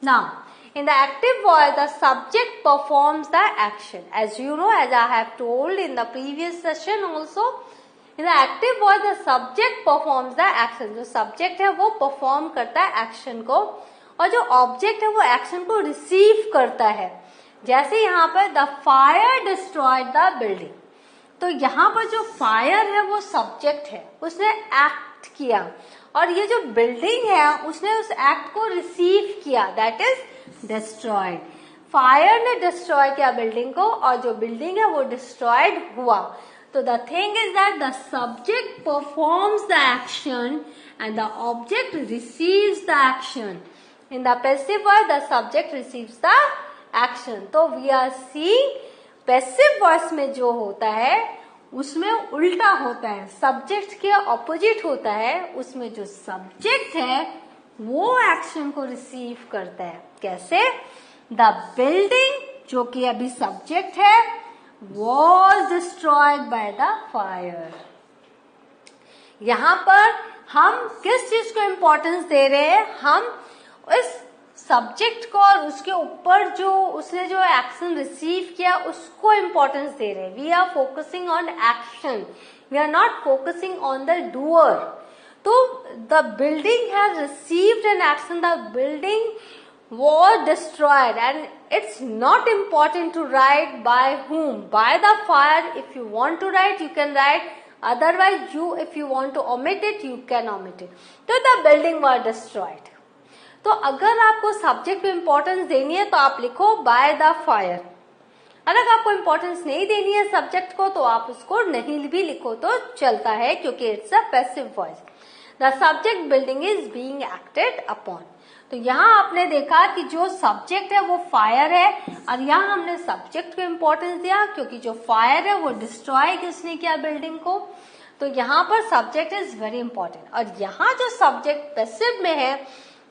Now, in the active voice, the subject performs the action. As you know, as I have told in the previous session also, in the active voice, the subject performs the action. जो subject है वो perform करता है action को, और जो object है वो action को receive करता है. जैसे यहाँ पर the fire destroyed the building. तो यहाँ पर जो फायर है वो सब्जेक्ट है, उसने एक्ट किया, और ये जो बिल्डिंग है उसने उस एक्ट को रिसीव किया, दैट इज डिस्ट्रॉयड. फायर ने डिस्ट्रॉय किया बिल्डिंग को, और जो बिल्डिंग है वो डिस्ट्रॉयड हुआ. तो the thing is that the subject performs the action and the object receives the action. In the passive voice the subject receives the action. तो we are seeing passive voice में जो होता है उसमें उल्टा होता है, सब्जेक्ट के ऑपोजिट होता है. उसमें जो सब्जेक्ट है वो एक्शन को रिसीव करता है. कैसे? द बिल्डिंग, जो कि अभी सब्जेक्ट है, was destroyed by the fire. यहां पर हम किस चीज को इंपॉर्टेंस दे रहे हैं? हम इस सब्जेक्ट को और उसके ऊपर जो उसने जो एक्शन रिसीव किया उसको इंपॉर्टेंस दे रहे हैं. We are focusing on action, we are not focusing on the doer. तो the building has received an action, the building was destroyed, and it's not important to write by whom, by the fire. If you want to write, you can write, otherwise you, if you want to omit it, you can omit it. So the building was destroyed. तो अगर आपको subject पे importance देनी है तो आप लिखो by the fire. अगर आपको इंपॉर्टेंस नहीं देनी है सब्जेक्ट को तो आप उसको नहीं भी लिखो तो चलता है, क्योंकि it's a passive voice. The subject building is being acted upon. तो यहाँ आपने देखा कि जो सब्जेक्ट है वो फायर है, और यहाँ हमने सब्जेक्ट को इंपॉर्टेंस दिया क्योंकि जो फायर है वो डिस्ट्रॉय किसने किया? बिल्डिंग को. तो यहाँ पर सब्जेक्ट इज वेरी इंपॉर्टेंट. और यहाँ जो सब्जेक्ट पैसिव में है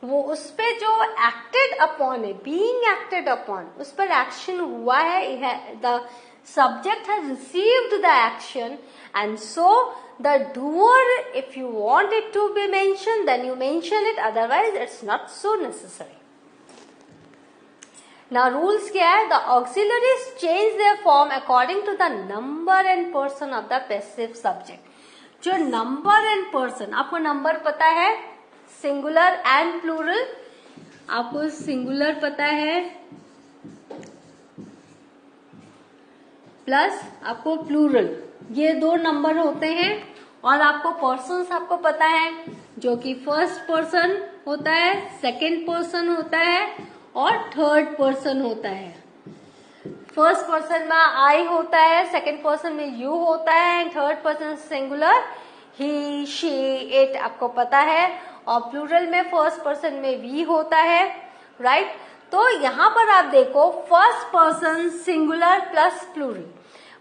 वो उस पे जो एक्टेड अपॉन है, बीइंग एक्टेड अपॉन, उस पर एक्शन हुआ है. The subject has received the action, and so the doer, if you want it to be mention then you mention it, otherwise it's not so necessary. Now rules क्या है? The auxiliaries change their form according to the number and person of the passive subject. जो number and person, आपको number पता है singular and plural, आपको singular पता है plus आपको प्लूरल, ये दो नंबर होते हैं. और आपको पर्सन्स आपको पता है, जो कि फर्स्ट पर्सन होता है, सेकंड पर्सन होता है और थर्ड पर्सन होता है. फर्स्ट पर्सन में आई होता है, सेकंड पर्सन में यू होता है, and third person singular he, she, it, आपको पता है. और प्लूरल में फर्स्ट पर्सन में वी होता है, राइट. तो यहाँ पर आप देखो first person singular plus plural.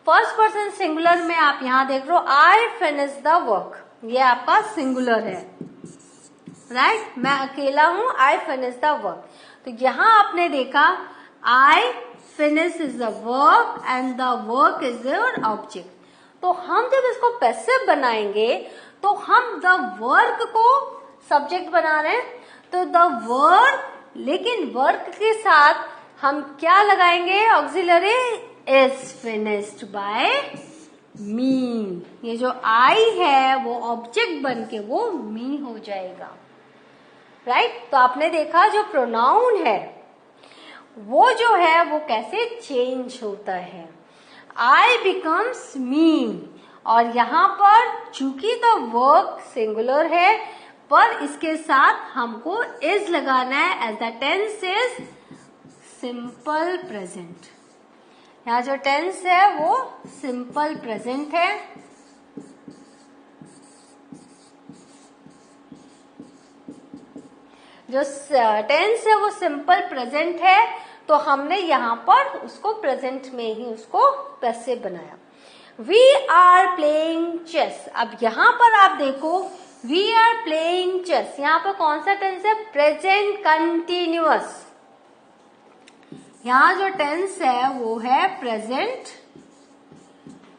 First person singular में आप यहाँ देख रहे हो आई फिनिश द वर्क, ये आपका सिंगुलर है, राइट. मैं अकेला हूं, आई फिनिश द वर्क. तो यहाँ आपने देखा I finish is the work and the work is your object. तो हम जब इसको पैसिव बनाएंगे तो हम द वर्क को सब्जेक्ट बना रहे हैं, तो द वर्क, लेकिन वर्क के साथ हम क्या लगाएंगे? ऑक्सिलरी इज फिनिश्ड बाय मी. ये जो आई है वो ऑब्जेक्ट बन के वो मी हो जाएगा, राइट. तो आपने देखा जो प्रोनाउन है वो जो है वो कैसे चेंज होता है. आई बिकम्स मी, और यहाँ पर चूंकि द वर्क सिंगुलर है पर इसके साथ हमको इज लगाना है, as the tense is simple present. यहाँ जो टेंस है वो सिंपल प्रेजेंट है. जो टेंस है वो सिंपल प्रेजेंट है, तो हमने यहाँ पर उसको प्रेजेंट में ही उसको पैसिव बनाया. We are playing chess. अब यहाँ पर आप देखो वी आर प्लेइंग चेस, यहाँ पर कौन सा टेंस है? Present continuous. यहाँ जो टेंस है वो है प्रेजेंट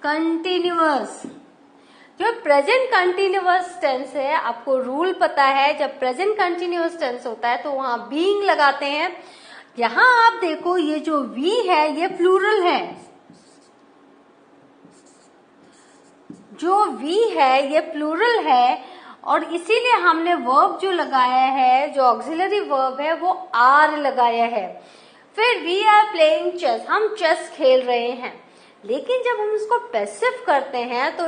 कंटिन्यूअस. जो प्रेजेंट कंटिन्यूअस टेंस है, आपको रूल पता है, जब प्रेजेंट कंटिन्यूअस टेंस होता है तो वहां बीइंग लगाते हैं। यहां आप देखो ये जो वी है ये प्लूरल है, जो वी है ये प्लूरल है, और इसीलिए हमने वर्ब जो लगाया है, जो ऑक्सिलरी वर्ब है वो आर लगाया है। फिर वी आर प्लेइंग चेस, हम चेस खेल रहे हैं। लेकिन जब हम इसको पैसिव करते हैं तो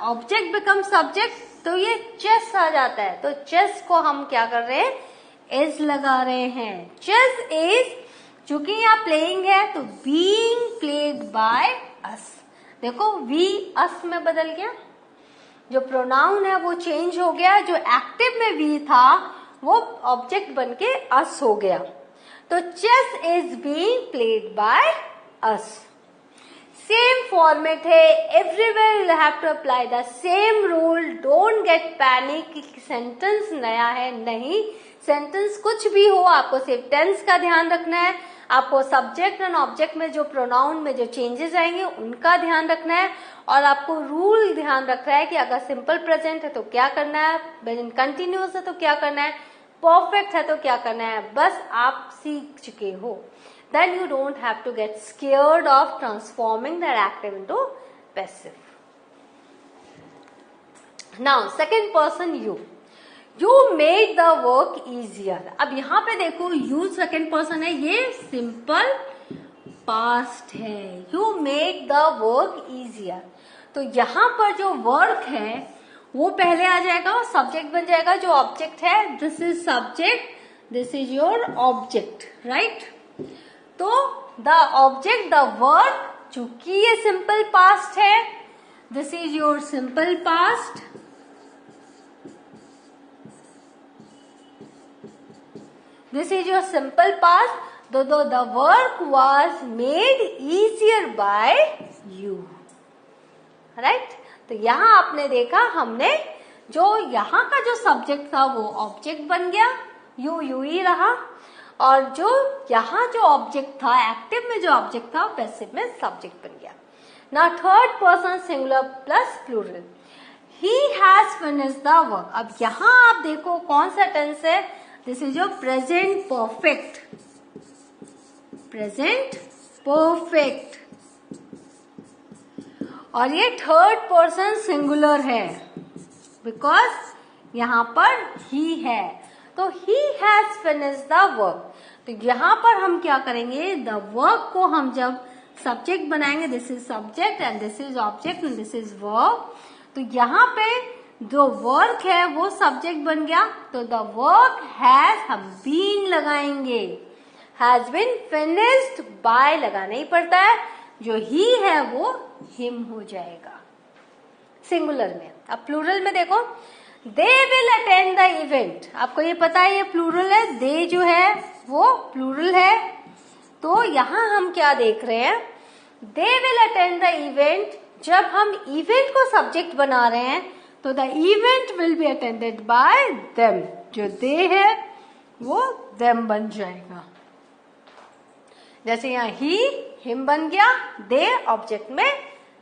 ऑब्जेक्ट बिकम सब्जेक्ट, तो ये चेस आ जाता है। तो चेस को हम क्या कर रहे हैं, इज लगा रहे हैं। चेस इज, चूंकि यहाँ प्लेइंग है तो बीइंग प्लेड बाय अस। देखो वी अस में बदल गया, जो प्रोनाउन है वो चेंज हो गया, जो एक्टिव में वी था वो ऑब्जेक्ट बन के अस हो गया। तो chess is being played by us. Same format है, everywhere you have to apply the same rule. Don't get panic कि सेंटेंस नया है, नहीं, सेंटेंस कुछ भी हो आपको सिर्फ टेंस का ध्यान रखना है। आपको सब्जेक्ट एंड ऑब्जेक्ट में जो प्रोनाउन में जो चेंजेस आएंगे उनका ध्यान रखना है, और आपको रूल ध्यान रखना है कि अगर सिंपल प्रेजेंट है तो क्या करना है, प्रेजेंट कंटिन्यूअस है तो क्या करना है, परफेक्ट है तो क्या करना है, बस आप सीख चुके हो। Then you don't have to get scared of transforming that active into passive. Now, second person you. You made the work easier. अब यहाँ पे देखो you second person है, ये simple past है। You made the work easier. तो यहाँ पर जो work है वो पहले आ जाएगा और सब्जेक्ट बन जाएगा। जो ऑब्जेक्ट है, this is subject, this is your object, right? तो द ऑब्जेक्ट, द वर्क, चूंकि ये सिंपल पास्ट है, this is your simple past, this is your simple past. The work was made easier by you, right. तो यहां आपने देखा, हमने जो यहाँ का जो सब्जेक्ट था वो ऑब्जेक्ट बन गया, यू ही रहा, और जो यहाँ जो ऑब्जेक्ट था, एक्टिव में जो ऑब्जेक्ट था, पैसिव में सब्जेक्ट बन गया। Now third person singular plus plural, he has finished the work. अब यहाँ आप देखो कौन सा टेंस है, this is your present perfect, present perfect, और ये थर्ड पर्सन सिंगुलर है बिकॉज यहाँ पर ही है। तो he has finished the work. तो यहाँ पर हम क्या करेंगे, द वर्क को हम जब सब्जेक्ट बनाएंगे, this is subject and this is object and this is work, तो यहाँ पे जो वर्क है वो सब्जेक्ट बन गया। तो द वर्क हैज हम बीन लगाएंगे, हैज बीन फिनिश्ड बाय लगाना ही पड़ता है, जो ही है वो हिम हो जाएगा सिंगुलर में। अब प्लूरल में देखो, they will attend the event. आपको ये पता है ये प्लूरल है, दे जो है वो प्लूरल है। तो यहां हम क्या देख रहे हैं, they will attend the event. जब हम इवेंट को सब्जेक्ट बना रहे हैं तो the event will be attended by them. जो दे है वो देम बन जाएगा। जैसे यहाँ ही हिम बन गया, दे ऑब्जेक्ट में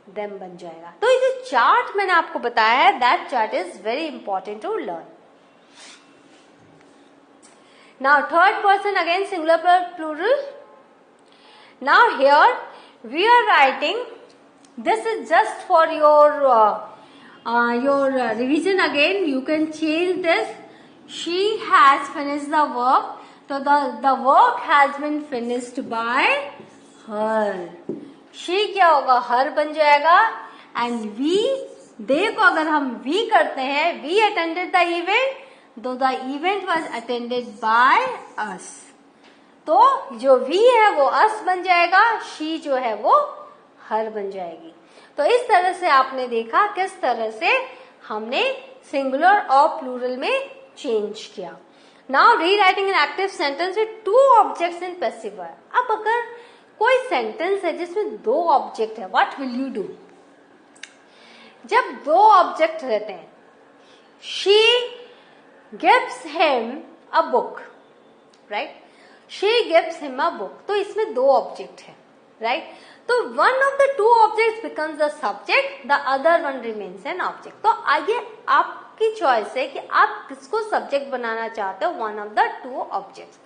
देम बन जाएगा। तो ये जो चार्ट मैंने आपको बताया है, that chart is very important to learn. Now third person again singular plural. Now here we are writing, this is just for your revision again, you can change this. She has finished the work, तो the work has been finished by her. She क्या होगा, हर बन जाएगा। And we, दे को अगर हम we करते हैं, वी अटेंडेड द इवेंट, तो the event was attended by us. तो जो वी है वो अस बन जाएगा, शी जो है वो हर बन जाएगी। तो इस तरह से आपने देखा किस तरह से हमने सिंगुलर और प्लूरल में चेंज किया। Now rewriting an active sentence with two objects in passive voice. अब अगर कोई सेंटेंस है जिसमें दो ऑब्जेक्ट है, व्हाट विल यू डू? जब दो ऑब्जेक्ट रहते हैं, she gives him a book, right, she gives him a book, तो इसमें दो ऑब्जेक्ट है, राइट। तो one of the two objects becomes the subject, the other one remains an object. तो आइए आपकी चॉइस है कि आप किसको सब्जेक्ट बनाना चाहते हो, one of the two objects.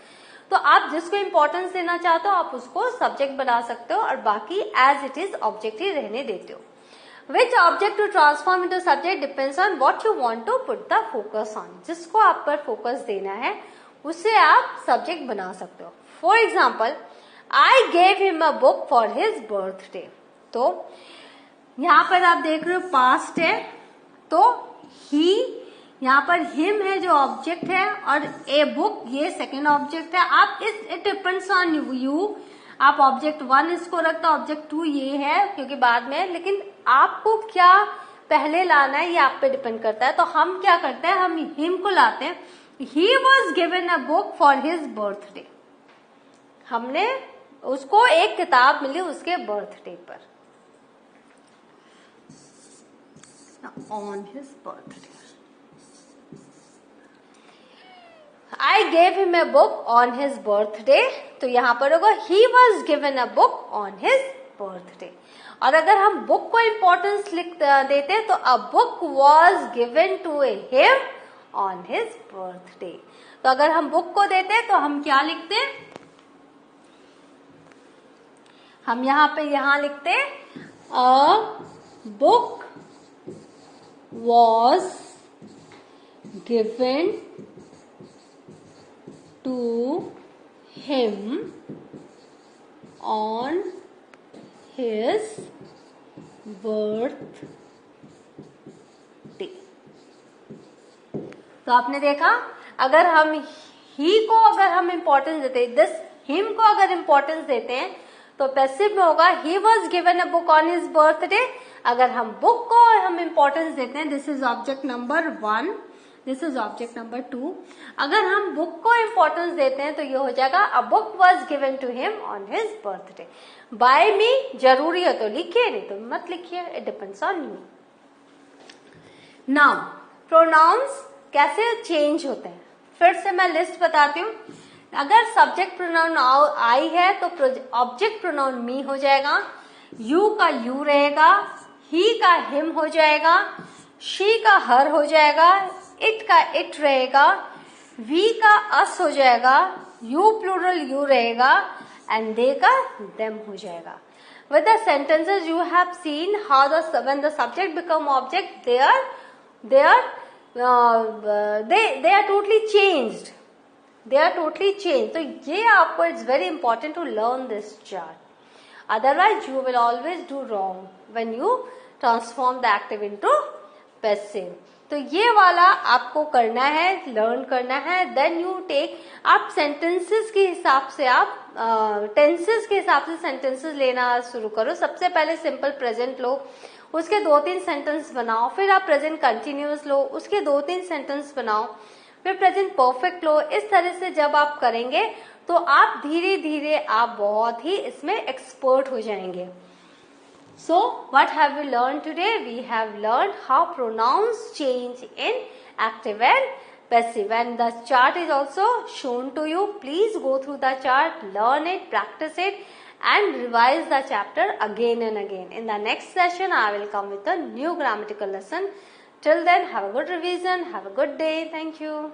तो आप जिसको इंपॉर्टेंस देना चाहते हो आप उसको सब्जेक्ट बना सकते हो और बाकी एज इट इज ऑब्जेक्ट ही रहने देते हो। Which object to transform into subject depends on what you want to put the focus on. जिसको आप पर फोकस देना है उसे आप सब्जेक्ट बना सकते हो। For example, I gave him a book for his birthday. तो यहाँ पर आप देख रहे हो पास्ट है, तो he यहाँ पर him है जो ऑब्जेक्ट है और a book ये सेकेंड ऑब्जेक्ट है। आप इस इट डिपेंड्स ऑन यू, आप ऑब्जेक्ट 1 इसको रखता, ऑब्जेक्ट 2 ये है क्योंकि बाद में, लेकिन आपको क्या पहले लाना है ये आप पे डिपेंड करता है। तो हम क्या करते हैं, हम हिम को लाते हैं। He was given a book for his birthday, हमने उसको एक किताब मिली उसके बर्थडे पर, on his birthday. I gave him a book on his birthday, तो यहाँ पर होगा he was given a book on his birthday। और अगर हम बुक को इम्पोर्टेंस लिख देते तो a book was given to him on his birthday। तो अगर हम बुक को देते तो हम क्या लिखते, हम यहाँ पे यहाँ लिखते a book was given to him on his birthday। तो आपने देखा, अगर हम ही को अगर हम इंपॉर्टेंस देते हैं, दिस हिम को अगर इंपॉर्टेंस देते हैं तो पैसिव में होगा he was given a book on his birthday. अगर हम बुक को हम इंपॉर्टेंस देते हैं, this is object number 1, this is object number 2। अगर हम बुक को इंपॉर्टेंस देते हैं तो ये हो जाएगा a book was given to him on his birthday. By me जरूरी है तो लिखिए, नहीं तो मत लिखिए, it depends on you. Now pronouns कैसे चेंज होते हैं, फिर से मैं लिस्ट बताती हूँ। अगर सब्जेक्ट प्रोनाउन आई है तो ऑब्जेक्ट प्रोनाउन मी हो जाएगा, यू का यू रहेगा, ही का हिम हो जाएगा, शी का हर हो जाएगा, इट का इट रहेगा, वी का अस हो जाएगा, यू प्लूरल यू रहेगा एंड दे का देम हो जाएगा। With the sentences you have seen how when the subject become object they are totally changed. They are totally changed. तो ये आपको it's very important to learn this chart. Otherwise you will always do wrong when you transform the active into passive. तो ये वाला आपको करना है, learn करना है। देन यू टेक, आप सेंटेंसेस के हिसाब से, आप टेंसेस के हिसाब से सेंटेंसेस लेना शुरू करो। सबसे पहले सिंपल प्रेजेंट लो, उसके 2-3 सेंटेंस बनाओ, फिर आप प्रेजेंट कंटिन्यूअस लो, उसके 2-3 सेंटेंस बनाओ, फिर प्रेजेंट परफेक्ट लो। इस तरह से जब आप करेंगे तो आप धीरे धीरे आप बहुत ही इसमें एक्सपर्ट हो जाएंगे। So, what have we learned today? We have learned how pronouns change in active and passive, and the chart is also shown to you. Please go through the chart, learn it, practice it, and revise the chapter again and again. In the next session, I will come with a new grammatical lesson. Till then, have a good revision, have a good day. Thank you.